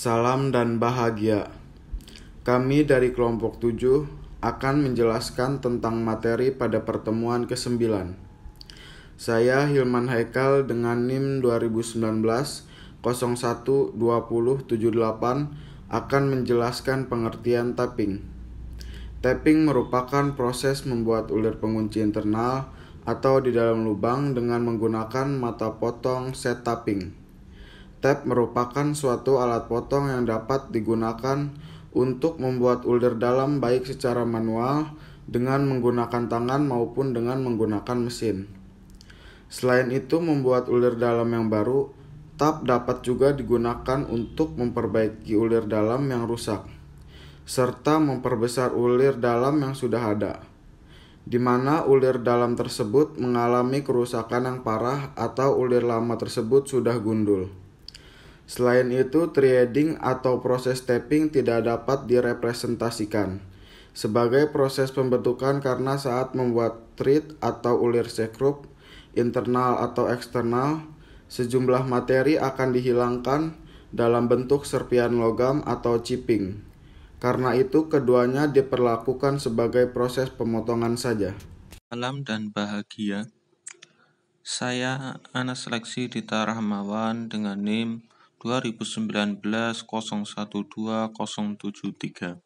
Salam dan bahagia. Kami dari kelompok 7 akan menjelaskan tentang materi pada pertemuan ke-9. Saya Hilman Haikal dengan NIM 2019 01 20 78 akan menjelaskan pengertian tapping. Tapping merupakan proses membuat ulir pengunci internal atau di dalam lubang dengan menggunakan mata potong set tapping. Tap merupakan suatu alat potong yang dapat digunakan untuk membuat ulir dalam baik secara manual dengan menggunakan tangan maupun dengan menggunakan mesin. Selain itu, membuat ulir dalam yang baru, tap dapat juga digunakan untuk memperbaiki ulir dalam yang rusak, serta memperbesar ulir dalam yang sudah ada, di mana ulir dalam tersebut mengalami kerusakan yang parah atau ulir lama tersebut sudah gundul. Selain itu, threading atau proses tapping tidak dapat direpresentasikan sebagai proses pembentukan karena saat membuat thread atau ulir sekrup, internal atau eksternal, sejumlah materi akan dihilangkan dalam bentuk serpian logam atau chipping. Karena itu, keduanya diperlakukan sebagai proses pemotongan saja. Salam dan bahagia. Saya Anas Lexi Dita Rahmawan dengan NIM 2019 012 073.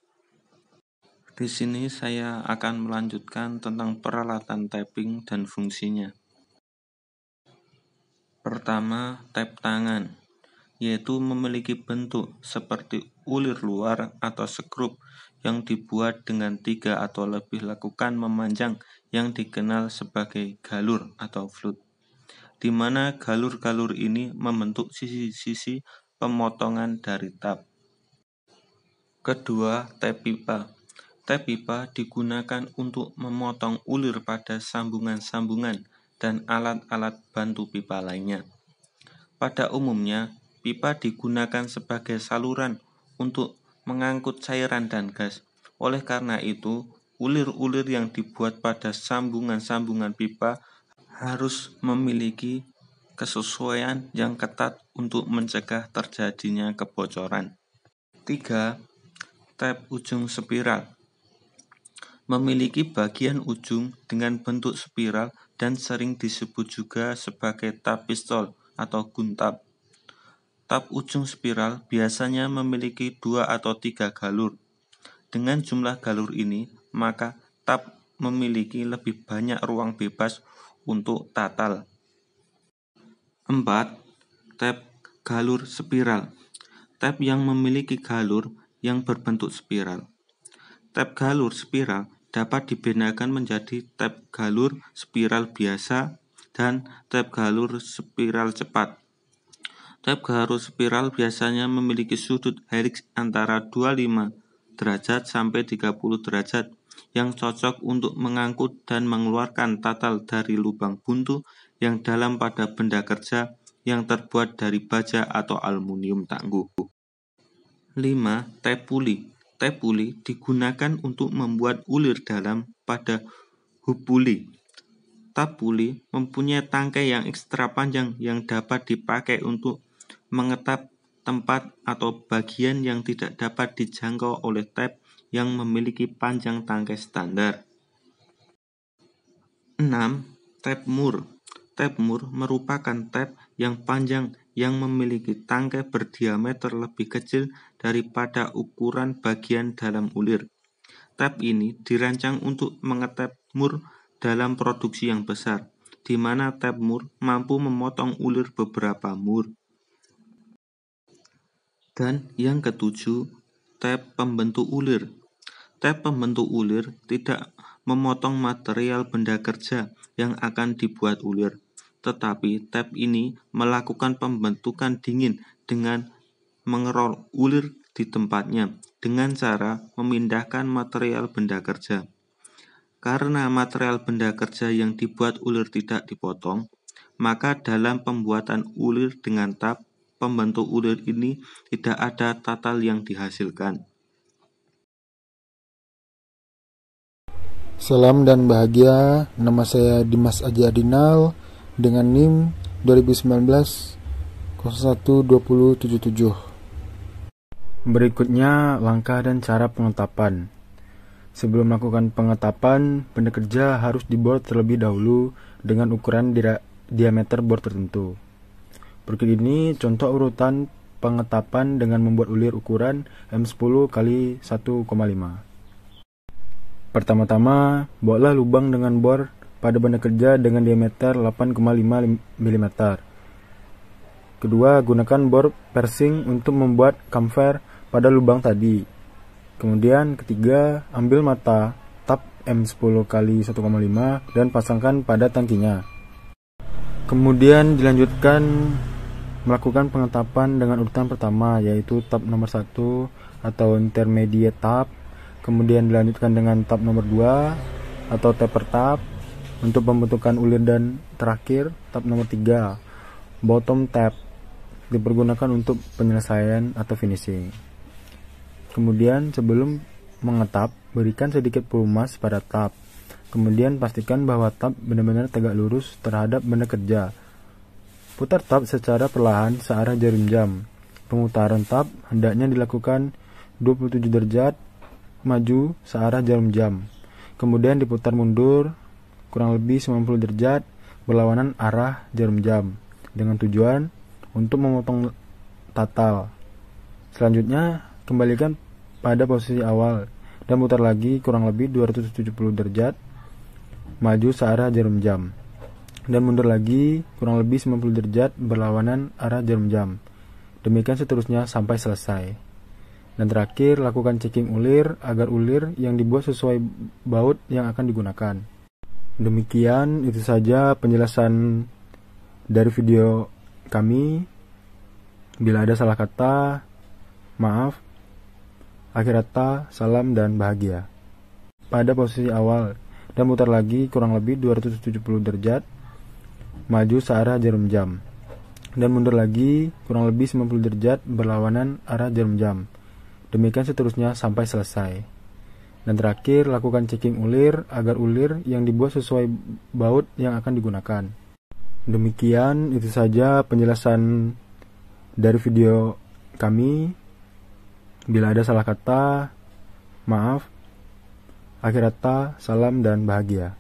Di sini saya akan melanjutkan tentang peralatan tapping dan fungsinya. Pertama, tap tangan, yaitu memiliki bentuk seperti ulir luar atau sekrup yang dibuat dengan 3 atau lebih lekukan memanjang yang dikenal sebagai galur atau flute, di mana galur-galur ini membentuk sisi-sisi pemotongan dari tap. Kedua, tap pipa. Tap pipa digunakan untuk memotong ulir pada sambungan-sambungan dan alat-alat bantu pipa lainnya. Pada umumnya, pipa digunakan sebagai saluran untuk mengangkut cairan dan gas. Oleh karena itu, ulir-ulir yang dibuat pada sambungan-sambungan pipa harus memiliki kesesuaian yang ketat untuk mencegah terjadinya kebocoran. 3. Tap ujung spiral. Memiliki bagian ujung dengan bentuk spiral dan sering disebut juga sebagai tap pistol atau gun tap. Tap ujung spiral biasanya memiliki 2 atau 3 galur. Dengan jumlah galur ini, maka tap memiliki lebih banyak ruang bebas untuk tatal. 4. Tap galur spiral. Tap yang memiliki galur yang berbentuk spiral. Tap galur spiral dapat dibedakan menjadi tap galur spiral biasa dan tap galur spiral cepat. Tap galur spiral biasanya memiliki sudut helix antara 25 derajat sampai 30 derajat yang cocok untuk mengangkut dan mengeluarkan tatal dari lubang buntu yang dalam pada benda kerja yang terbuat dari baja atau aluminium tangguh. 5. Tap puli. Tap puli digunakan untuk membuat ulir dalam pada hub puli. Tap puli mempunyai tangkai yang ekstra panjang yang dapat dipakai untuk mengetap tempat atau bagian yang tidak dapat dijangkau oleh tap yang memiliki panjang tangkai standar. 6. Tap mur. Tap mur merupakan tap yang panjang yang memiliki tangkai berdiameter lebih kecil daripada ukuran bagian dalam ulir. Tap ini dirancang untuk mengetap mur dalam produksi yang besar, di mana tap mur mampu memotong ulir beberapa mur. Dan yang ketujuh, tap pembentuk ulir. Tap pembentuk ulir tidak memotong material benda kerja yang akan dibuat ulir, tetapi tap ini melakukan pembentukan dingin dengan mengerol ulir di tempatnya dengan cara memindahkan material benda kerja. Karena material benda kerja yang dibuat ulir tidak dipotong, maka dalam pembuatan ulir dengan tap pembentuk ulir ini tidak ada tatal yang dihasilkan. Salam dan bahagia, nama saya Dimas Aji Adinal dengan NIM 2019 01 20 77. Berikutnya, langkah dan cara pengetapan. Sebelum melakukan pengetapan, benda kerja harus dibor terlebih dahulu dengan ukuran diameter bor tertentu. Berikut ini contoh urutan pengetapan dengan membuat ulir ukuran M10 x 1,5. Pertama-tama, buatlah lubang dengan bor pada benda kerja dengan diameter 8,5 mm. Kedua, gunakan bor persing untuk membuat kamfer pada lubang tadi. Kemudian ketiga, ambil mata tap M10 x 1,5 dan pasangkan pada tangkinya. Kemudian dilanjutkan melakukan pengetapan dengan urutan pertama, yaitu tap nomor 1 atau intermediate tap. Kemudian dilanjutkan dengan tap nomor 2 atau taper tap untuk pembentukan ulir, dan terakhir tap nomor 3, bottom tap, dipergunakan untuk penyelesaian atau finishing. Kemudian sebelum mengetap, berikan sedikit pelumas pada tap. Kemudian pastikan bahwa tap benar-benar tegak lurus terhadap benda kerja. Putar tap secara perlahan searah jarum jam. Pemutaran tap hendaknya dilakukan 27 derajat maju searah jarum jam. Kemudian diputar mundur kurang lebih 90 derajat berlawanan arah jarum jam dengan tujuan untuk memotong tatal. Selanjutnya, kembalikan pada posisi awal dan putar lagi kurang lebih 270 derajat maju searah jarum jam dan mundur lagi kurang lebih 90 derajat berlawanan arah jarum jam. Demikian seterusnya sampai selesai. Dan terakhir, lakukan checking ulir agar ulir yang dibuat sesuai baut yang akan digunakan. Demikian itu saja penjelasan dari video kami. Bila ada salah kata, maaf. Akhir kata, salam dan bahagia. Pada posisi awal dan putar lagi kurang lebih 270 derajat maju searah jarum jam dan mundur lagi kurang lebih 90 derajat berlawanan arah jarum jam. Demikian seterusnya sampai selesai. Dan terakhir, lakukan checking ulir agar ulir yang dibuat sesuai baut yang akan digunakan. Demikian itu saja penjelasan dari video kami. Bila ada salah kata, maaf. Akhir kata, salam dan bahagia.